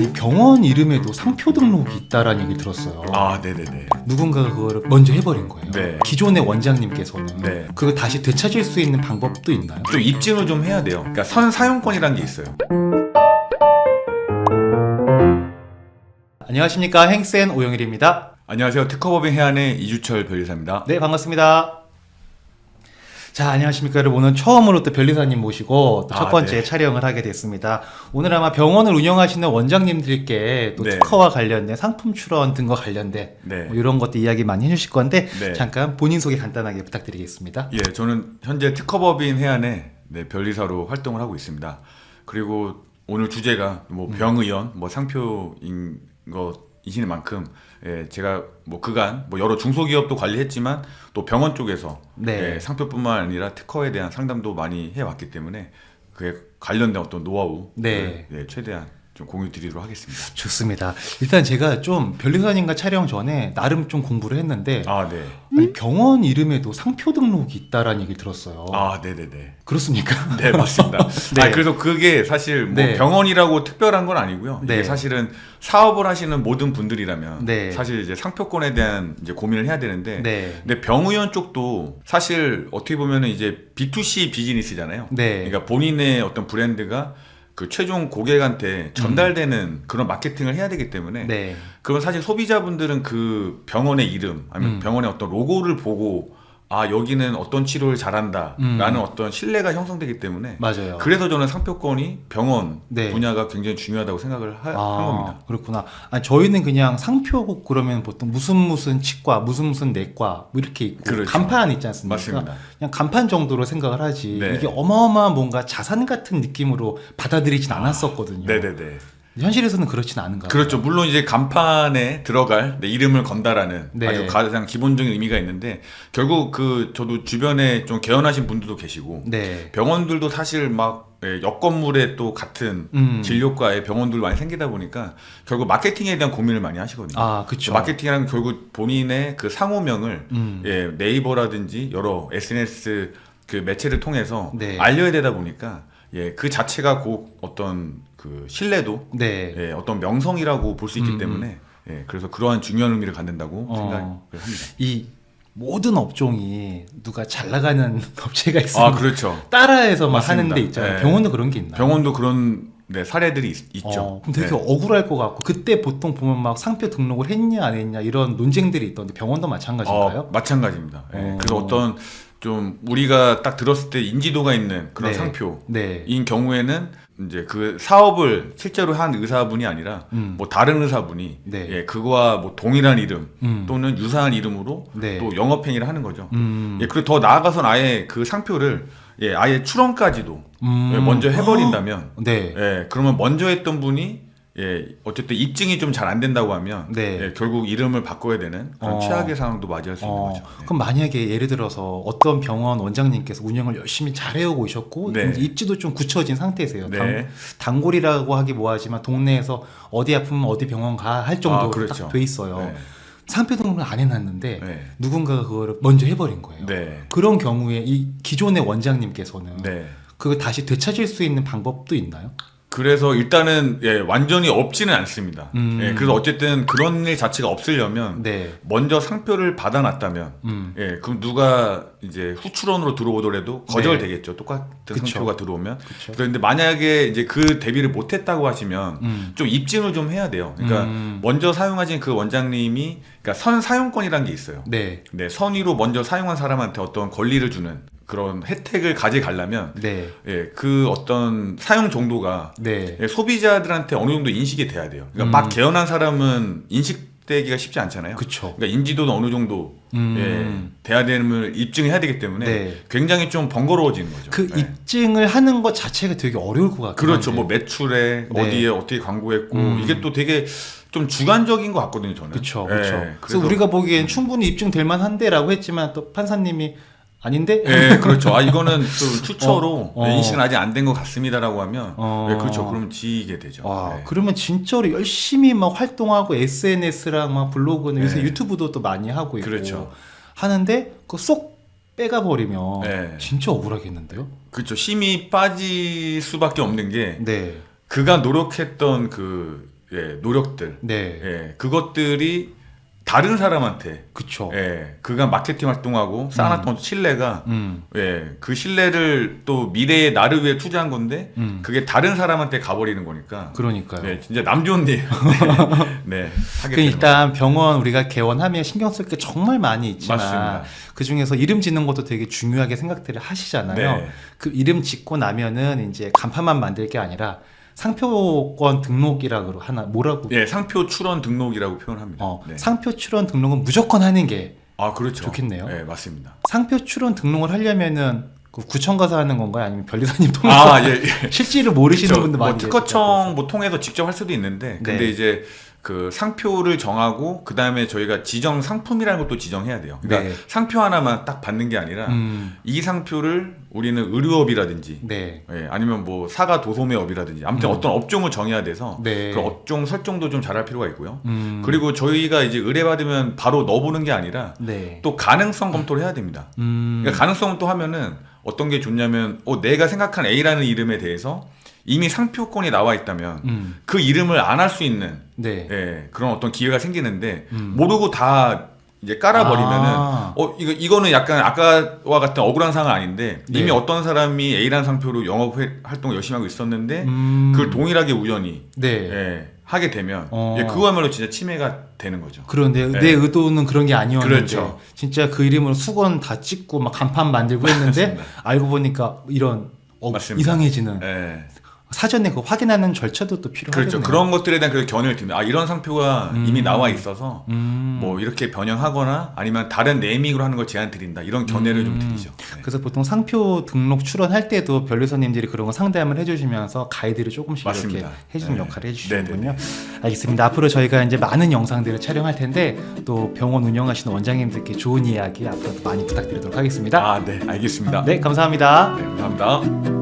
아니, 병원 이름에도 상표 등록이 있다라는 얘기를 들었어요. 아, 네네네. 누군가가 그거를 먼저 해버린 거예요. 네. 기존의 원장님께서는 네. 그걸 다시 되찾을 수 있는 방법도 있나요? 좀 입증을 좀 해야 돼요. 그러니까 선 사용권이라는 게 있어요. 안녕하십니까, 행센 오영일입니다. 안녕하세요. 특허법인 해안의 이주철 변리사입니다. 네, 반갑습니다. 자, 안녕하십니까 여러분. 오늘 처음으로 또 변리사님 모시고 또 첫 번째 네. 촬영을 하게 됐습니다. 오늘 아마 병원을 운영하시는 원장님들께 또 네. 특허와 관련된 상품 출원 등과 관련된 네. 뭐 이런 것도 이야기 많이 해주실 건데 네. 잠깐 본인 소개 간단하게 부탁드리겠습니다. 예, 저는 현재 특허법인 해안의 변리사로 활동을 하고 있습니다. 그리고 오늘 주제가 뭐 병의원, 뭐 상표인 것이신 만큼 제가 뭐 그간 뭐 여러 중소기업도 관리했지만 또 병원 쪽에서 네. 상표뿐만 아니라 특허에 대한 상담도 많이 해왔기 때문에 그에 관련된 어떤 노하우 네. 최대한 좀 공유 드리도록 하겠습니다. 좋습니다. 일단 제가 좀 변리사님과 촬영 전에 나름 좀 공부를 했는데 아, 네. 아니, 병원 이름에도 상표 등록이 있다라는 얘기를 들었어요. 아, 네네네. 그렇습니까? 네, 맞습니다. 네. 아, 그래서 그게 사실 뭐 네. 병원이라고 특별한 건 아니고요. 네. 이게 사실은 사업을 하시는 모든 분들이라면 네. 사실 이제 상표권에 대한 이제 고민을 해야 되는데, 네. 근데 병의원 쪽도 사실 어떻게 보면은 이제 B2C 비즈니스잖아요. 네. 그러니까 본인의 어떤 브랜드가 그 최종 고객한테 전달되는 그런 마케팅을 해야 되기 때문에 네. 그건 사실 소비자분들은 그 병원의 이름 아니면 병원의 어떤 로고를 보고 아, 여기는 어떤 치료를 잘한다라는 어떤 신뢰가 형성되기 때문에 맞아요. 그래서 저는 상표권이 병원 네. 분야가 굉장히 중요하다고 생각을 한 겁니다. 그렇구나. 아니, 저희는 그냥 상표 그러면 보통 무슨 치과, 무슨 내과 뭐 이렇게 있고 그렇죠. 간판 있지 않습니까? 맞습니다. 그냥 간판 정도로 생각을 하지 네. 이게 어마어마한 뭔가 자산 같은 느낌으로 받아들이진 않았었거든요. 네네네. 현실에서는 그렇진 않은가 봐요. 그렇죠. 물론 이제 간판에 들어갈 이름을 건다라는 네. 아주 가장 기본적인 의미가 있는데 결국 그 저도 주변에 좀 개원하신 분들도 계시고 네. 병원들도 사실 막 옆 건물에 또 같은 진료과에 병원들 많이 생기다 보니까 결국 마케팅에 대한 고민을 많이 하시거든요. 아, 그렇죠. 마케팅이라는 결국 본인의 그 상호명을 네이버라든지 여러 SNS 그 매체를 통해서 네. 알려야 되다 보니까 그 자체가 곧 어떤 그 신뢰도 네. 어떤 명성이라고 볼 수 있기 때문에 그래서 그러한 중요한 의미를 갖는다고 생각을 합니다. 이 모든 업종이 누가 잘 나가는 업체가 있으면 아, 그렇죠. 따라해서 막 맞습니다. 하는 데 있잖아요. 네. 병원도 그런 게 있나요? 병원도 그런 사례들이 있죠. 그럼 되게 네. 억울할 것 같고 그때 보통 보면 막 상표 등록을 했냐 안 했냐 이런 논쟁들이 있던데 병원도 마찬가지인가요? 마찬가지입니다. 그래서 어떤 좀 우리가 딱 들었을 때 인지도가 있는 그런 네. 상표인 네. 경우에는 이제 그 사업을 실제로 한 의사분이 아니라 뭐 다른 의사분이 네. 그거와 뭐 동일한 이름 또는 유사한 이름으로 네. 또 영업행위를 하는 거죠. 그리고 더 나아가서는 아예 그 상표를 아예 출원까지도 먼저 해버린다면 네. 그러면 먼저 했던 분이 어쨌든 입증이 좀 잘 안 된다고 하면 네. 결국 이름을 바꿔야 되는 그런 최악의 상황도 맞이할 수 있는 거죠. 그럼 만약에 예를 들어서 어떤 병원 원장님께서 운영을 열심히 잘 해오고 오셨고 네. 이제 입지도 좀 굳혀진 상태세요. 네. 단골이라고 하기 뭐하지만 동네에서 어디 아프면 어디 병원 가 할 정도로 그렇죠. 딱 돼 있어요. 네. 상표 등록을 안 해놨는데 네. 누군가가 그거를 먼저 해버린 거예요. 네. 그런 경우에 이 기존의 원장님께서는 네. 그걸 다시 되찾을 수 있는 방법도 있나요? 그래서 일단은 완전히 없지는 않습니다. 그래서 어쨌든 그런 일 자체가 없으려면 네. 먼저 상표를 받아놨다면 그럼 누가 이제 후출원으로 들어오더라도 거절되겠죠. 똑같은 그쵸. 상표가 들어오면. 그쵸. 그런데 만약에 이제 그 대비를 못했다고 하시면 좀 입증을 좀 해야 돼요. 그러니까 먼저 사용하신 그 원장님이 그러니까 선 사용권이라는 게 있어요. 네. 선의로 먼저 사용한 사람한테 어떤 권리를 주는 그런 혜택을 가져가려면 네. 그 어떤 사용 정도가 네. 소비자들한테 어느 정도 인식이 돼야 돼요. 그러니까 막 개헌한 사람은 인식되기가 쉽지 않잖아요. 그쵸. 그러니까 인지도는 어느 정도 돼야 됨을 입증해야 되기 때문에 네. 굉장히 좀 번거로워지는 거죠. 그 입증을 하는 것 자체가 되게 어려울 것 같아요. 그렇죠. 뭐 매출에 네. 어디에 어떻게 광고했고 이게 또 되게 좀 주관적인 것 같거든요. 저는. 그렇죠. 예, 그렇죠. 그래서 우리가 보기엔 충분히 입증될 만한데라고 했지만 또 판사님이 아닌데? 그렇죠. 이거는 좀 추처로 인식은 아직 안 된 것 같습니다라고 하면 그렇죠. 그럼 지게 되죠. 와, 그러면 진짜로 열심히 막 활동하고 SNS랑 막 블로그는 요새 네. 유튜브도 또 많이 하고 있고 그렇죠. 하는데 그 쏙 빼가 버리면 네. 진짜 억울하겠는데요? 그렇죠. 힘이 빠질 수밖에 없는 게 네. 그가 노력했던 그 노력들, 네. 그것들이 다른 사람한테 그쵸. 그가 마케팅 활동하고 쌓아놨던 신뢰가 그 신뢰를 또 미래의 나를 위해 투자한 건데 그게 다른 사람한테 가버리는 거니까 그러니까요. 진짜 남 좋은 일 하게 그 되는 일단 병원 우리가 개원하면 신경 쓸 게 정말 많이 있지만 맞습니다. 그 중에서 이름 짓는 것도 되게 중요하게 생각들을 하시잖아요. 네. 그 이름 짓고 나면은 이제 간판만 만들 게 아니라 상표권 등록이라고 하나 뭐라고? 상표 출원 등록이라고 표현합니다. 네. 상표 출원 등록은 무조건 하는 게 그렇죠. 좋겠네요. 네, 맞습니다. 상표 출원 등록을 하려면은 그 구청 가서 하는 건가요? 아니면 변리사님 통해서? 실제로 모르시는 그렇죠. 분들 많이 특허청 통해서 직접 할 수도 있는데 근데 네. 이제 그 상표를 정하고 그 다음에 저희가 지정 상품이라는 것도 지정해야 돼요. 그러니까 네. 상표 하나만 딱 받는 게 아니라 이 상표를 우리는 의료업이라든지 아니면 뭐 사과 도소매업이라든지 아무튼 어떤 업종을 정해야 돼서 그 업종 설정도 좀 잘할 필요가 있고요. 그리고 저희가 이제 의뢰받으면 바로 넣어보는 게 아니라 또 가능성 검토를 해야 됩니다. 그러니까 가능성 검토하면은 어떤 게 좋냐면 내가 생각한 A라는 이름에 대해서 이미 상표권이 나와 있다면 그 이름을 안 할 수 있는 그런 어떤 기회가 생기는데 모르고 다 이제 깔아버리면은 이거는 약간 아까와 같은 억울한 상황 아닌데 이미 어떤 사람이 A라는 상표로 영업 활동을 열심히 하고 있었는데 그걸 동일하게 우연히 하게 되면 그거야말로 진짜 침해가 되는 거죠. 그런데 내 의도는 그런 게 아니었는데 그렇죠. 진짜 그 이름으로 수건 다 찍고 막 간판 만들고 했는데 알고 보니까 이런 이상해지는 사전에 그거 확인하는 절차도 또 필요하겠네요. 그렇죠. 그런 것들에 대한 그 견해를 듭니다. 이런 상표가 이미 나와 있어서 뭐 이렇게 변형하거나 아니면 다른 네이밍으로 하는 걸 제안 드린다. 이런 견해를 좀 드리죠. 그래서 보통 상표 등록 출원할 때도 변리사님들이 그런 거 상담을 해주시면서 가이드를 조금씩 맞습니다. 이렇게 해주는 역할을 해주시는군요. 알겠습니다. 앞으로 저희가 이제 많은 영상들을 촬영할 텐데 또 병원 운영하시는 원장님들께 좋은 이야기 앞으로 많이 부탁드리도록 하겠습니다. 네, 알겠습니다. 네, 감사합니다. 네, 감사합니다.